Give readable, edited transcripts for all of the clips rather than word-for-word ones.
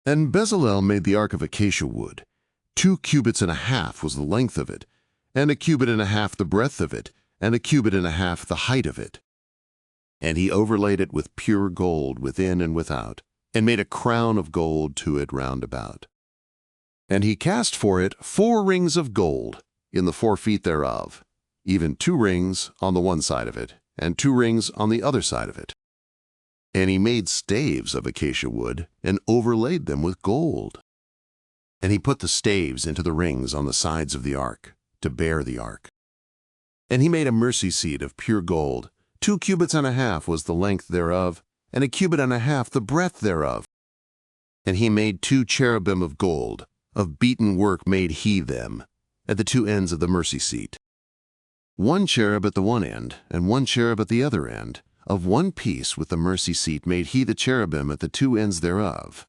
And Bezalel made the ark of acacia wood. 2 cubits and a half was the length of it, and 1 cubit and a half the breadth of it, and 1 cubit and a half the height of it. And he overlaid it with pure gold within and without, and made a crown of gold to it round about. And he cast for it 4 rings of gold in the 4 feet thereof, even 2 rings on the one side of it, and 2 rings on the other side of it. And he made staves of acacia wood, and overlaid them with gold. And he put the staves into the rings on the sides of the ark, to bear the ark. And he made a mercy seat of pure gold. 2 cubits and a half was the length thereof, and 1 cubit and a half the breadth thereof. And he made 2 cherubim of gold, of beaten work made he them, at the 2 ends of the mercy seat. 1 cherub at the one end, and 1 cherub at the other end. Of one piece with the mercy seat made he the cherubim at the 2 ends thereof.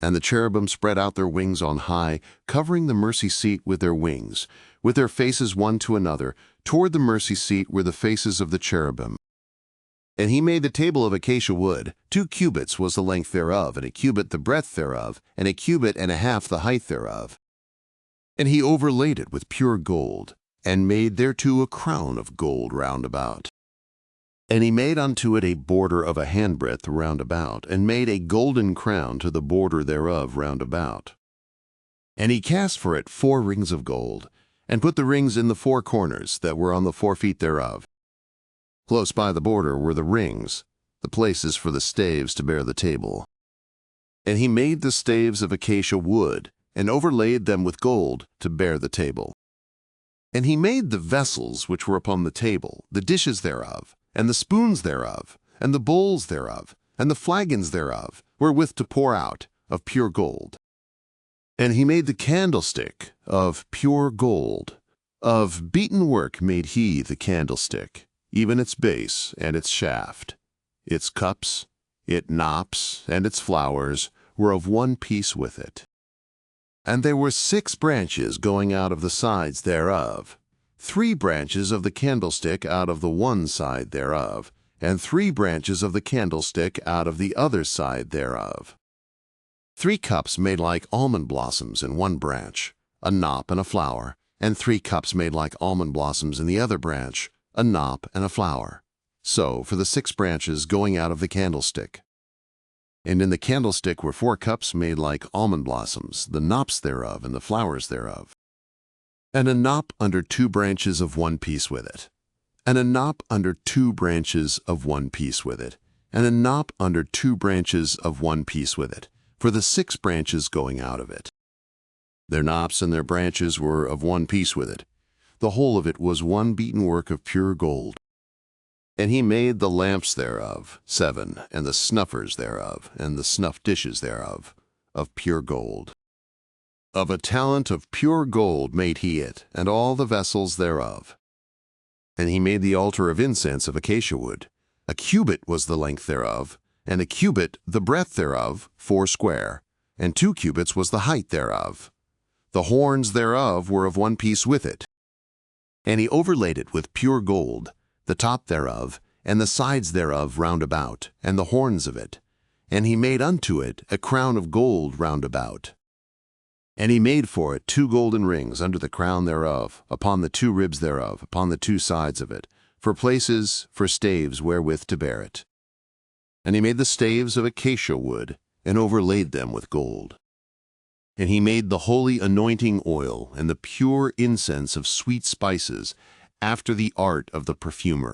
And the cherubim spread out their wings on high, covering the mercy seat with their wings, with their faces one to another. Toward the mercy seat were the faces of the cherubim. And he made the table of acacia wood. 2 cubits was the length thereof, and 1 cubit the breadth thereof, and 1 cubit and a half the height thereof. And he overlaid it with pure gold, and made thereto a crown of gold round about. And he made unto it a border of a handbreadth round about, and made a golden crown to the border thereof round about. And he cast for it 4 rings of gold, and put the rings in the 4 corners that were on the 4 feet thereof. Close by the border were the rings, the places for the staves to bear the table. And he made the staves of acacia wood, and overlaid them with gold to bear the table. And he made the vessels which were upon the table, the dishes thereof, and the spoons thereof, and the bowls thereof, and the flagons thereof, wherewith to pour out, of pure gold. And he made the candlestick of pure gold. Of beaten work made he the candlestick, even its base and its shaft. Its cups, its knops, and its flowers were of one piece with it. And there were 6 branches going out of the sides thereof, 3 branches of the candlestick out of the one side thereof, and 3 branches of the candlestick out of the other side thereof. 3 cups made like almond blossoms in one branch, a knop and a flower, and 3 cups made like almond blossoms in the other branch, a knop and a flower. So for the 6 branches going out of the candlestick. And in the candlestick were 4 cups made like almond blossoms, the knops thereof and the flowers thereof. And a knop under 2 branches of one piece with it, and a knop under 2 branches of one piece with it, and a knop under 2 branches of one piece with it, for the 6 branches going out of it. Their knops and their branches were of one piece with it. The whole of it was one beaten work of pure gold. And he made the lamps thereof, 7, and the snuffers thereof, and the snuff dishes thereof, of pure gold. Of a talent of pure gold made he it, and all the vessels thereof. And he made the altar of incense of acacia wood. 1 cubit was the length thereof, and 1 cubit the breadth thereof, 4 square, and 2 cubits was the height thereof. The horns thereof were of one piece with it. And he overlaid it with pure gold, the top thereof, and the sides thereof round about, and the horns of it. And he made unto it a crown of gold round about. And he made for it 2 golden rings under the crown thereof, upon the 2 ribs thereof, upon the 2 sides of it, for places for staves wherewith to bear it. And he made the staves of acacia wood, and overlaid them with gold. And he made the holy anointing oil, and the pure incense of sweet spices, after the art of the perfumer.